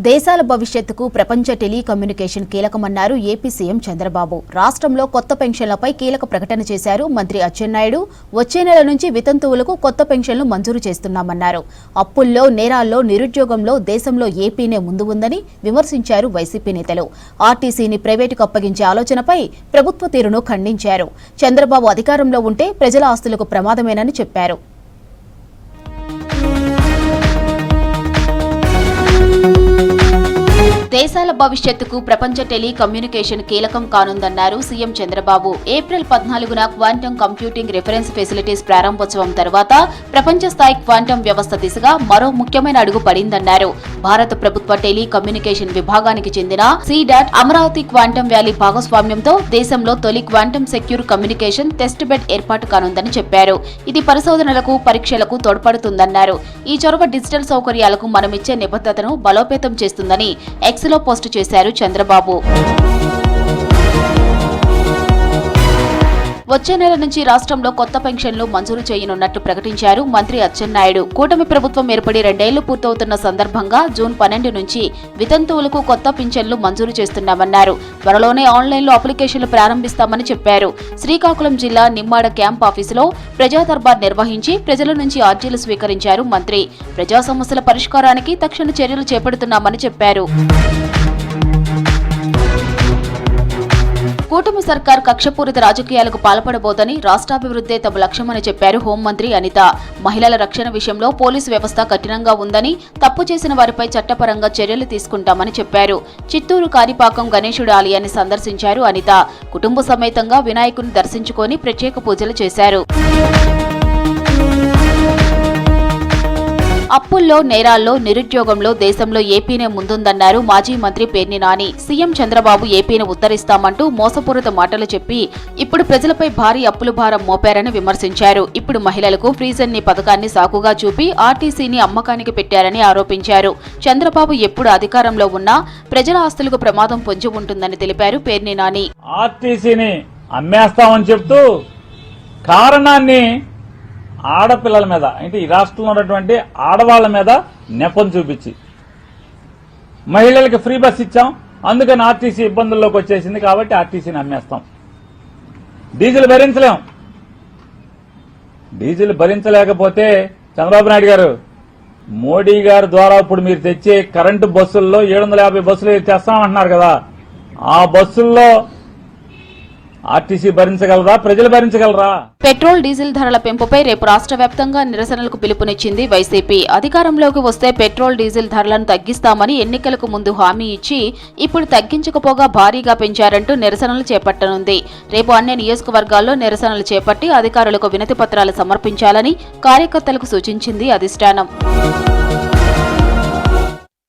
దేశాల భవిష్యత్తుకు ప్రపంచ టెలికమ్యూనికేషన్ కీలకమన్నారు ఏపీ సీఎం చంద్రబాబు. రాష్ట్రంలో కొత్త పెన్షన్లపై కీలక ప్రకటన చేశారు మంత్రి అచ్చెన్నాయుడు. వచ్చే నెల నుంచి వితంతువులకు కొత్త పెన్షన్లు మంజూరు చేస్తున్నామన్నారు. అప్పుల్లో, నేరాల్లో, నిరుద్యోగంలో దేశంలో ఏపీనే ముందు ఉందని విమర్శించారు వైసీపీ నేతలు. ఆర్టీసీని ప్రైవేటుకు అప్పగించే ఆలోచనపై ప్రభుత్వ తీరును ఖండించారు. చంద్రబాబు అధికారంలో ఉంటే ప్రజల ఆస్తులకు ప్రమాదమేనని చెప్పారు. దేశాల భవిష్యత్తుకు ప్రపంచ టెలికమ్యూనికేషన్ కీలకం కానుందన్నారు సీఎం చంద్రబాబు. ఏప్రిల్ 14న క్వాంటమ్ కంప్యూటింగ్ రిఫరెన్స్ ఫెసిలిటీస్ ప్రారంభోత్సవం తర్వాత ప్రపంచ స్థాయి క్వాంటమ్ వ్యవస్థ దిశగా మరో ముఖ్యమైన అడుగు పడిందన్నారు. భారత ప్రభుత్వ టెలికమ్యూనికేషన్ విభాగానికి చెందిన సీడాట్ అమరావతి క్వాంటమ్ వ్యాలీ భాగస్వామ్యంతో దేశంలో తొలి quantum secure communication test bed ఏర్పాటు కానుందని చెప్పారు. ఇది పరిశోధనలకు, పరీక్షలకు తోడ్పడుతుందన్నారు. ఈ చొరవ డిజిటల్ సౌకర్యాలకు మనమిచ్చే నిబద్ధతను బలోపేతం చేస్తుందని ఎక్స్లో పోస్టు చేశారు చంద్రబాబు. వచ్చే నెల నుంచి రాష్ట్రంలో కొత్త పెన్షన్లు మంజూరు చేయనున్నట్టు ప్రకటించారు మంత్రి అచ్చెన్నాయుడు. కూటమి ప్రభుత్వం ఏర్పడి 2 ఏళ్లు పూర్తవుతున్న సందర్భంగా జూన్ 12 నుంచి వితంతువులకు కొత్త పింఛన్లు మంజూరు చేస్తున్నామన్నారు. త్వరలోనే ఆన్లైన్లో అప్లికేషన్లు ప్రారంభిస్తామని చెప్పారు. శ్రీకాకుళం జిల్లా నిమ్మాడ క్యాంప్ ఆఫీసులో ప్రజా దర్బార్ నిర్వహించి ప్రజల నుంచి అర్జీలు స్వీకరించారు మంత్రి. ప్రజా సమస్యల పరిష్కారానికి తక్షణ చర్యలు చేపడుతున్నామని చెప్పారు. కూటమి సర్కార్ కక్షపూరిత రాజకీయాలకు పాల్పడబోదని, రాష్ట్రాభివృద్ధే తమ లక్ష్యమని చెప్పారు హోంమంత్రి అనిత. మహిళల రక్షణ విషయంలో పోలీసు వ్యవస్థ కఠినంగా ఉందని, తప్పు చేసిన వారిపై చట్టపరంగా చర్యలు తీసుకుంటామని చెప్పారు. చిత్తూరు కాణిపాకం గణేశుడి ఆలయాన్ని సందర్శించారు అనిత. కుటుంబ సమేతంగా వినాయకుని దర్శించుకొని ప్రత్యేక పూజలు చేశారు. అప్పుల్లో, నేరాల్లో, నిరుద్యోగంలో దేశంలో ఏపీనే ముందుందన్నారు మాజీ మంత్రి పేర్ని నాని. సీఎం చంద్రబాబు ఏపీని ఉత్తరిస్తామంటూ మోసపూరిత మాటలు చెప్పి ఇప్పుడు ప్రజలపై భారీ అప్పుల భారం మోపారని విమర్శించారు. ఇప్పుడు మహిళలకు ఫ్రీజన్ని పథకాన్ని సాకుగా చూపి ఆర్టీసీని అమ్మకానికి పెట్టారని ఆరోపించారు. చంద్రబాబు ఎప్పుడు అధికారంలో ఉన్నా ప్రజల ఆస్తులకు ప్రమాదం పొంచి ఉంటుందని తెలిపారు పేర్ని నాని. ఆర్టీసీని అమ్మేస్తామని చెప్తూ కారణాన్ని ఆడపిల్లల మీద, అంటే ఈ రాష్ట్రంలో ఉన్నటువంటి ఆడవాళ్ల మీద నెపం చూపించి మహిళలకి ఫ్రీ బస్ ఇచ్చాం, అందుకని ఆర్టీసీ ఇబ్బందుల్లోకి వచ్చేసింది కాబట్టి ఆర్టీసీని అమ్మేస్తాం. డీజిల్ భరించలేం. డీజిల్ భరించలేకపోతే చంద్రబాబు నాయుడు గారు, మోడీ గారి ద్వారా ఇప్పుడు మీరు తెచ్చే కరెంటు బస్సుల్లో 750 బస్సులు తెస్తామంటున్నారు కదా, ఆ బస్సుల్లో ఆర్టీసీ భరించగలరా, ప్రజలు భరించగలరా? పెట్రోల్, డీజిల్ ధరల పెంపుపై రేపు రాష్ట్ర వ్యాప్తంగా నిరసనలకు పిలుపునిచ్చింది వైసీపీ. అధికారంలోకి వస్తే పెట్రోల్, డీజిల్ ధరలను తగ్గిస్తామని ఎన్నికలకు ముందు హామీ ఇచ్చి ఇప్పుడు తగ్గించకపోగా భారీగా పెంచారంటూ నిరసనలు చేపట్టనుంది. రేపు అన్ని నియోజకవర్గాల్లో నిరసనలు చేపట్టి అధికారులకు వినతి పత్రాలు సమర్పించాలని కార్యకర్తలకు సూచించింది అధిష్టానం.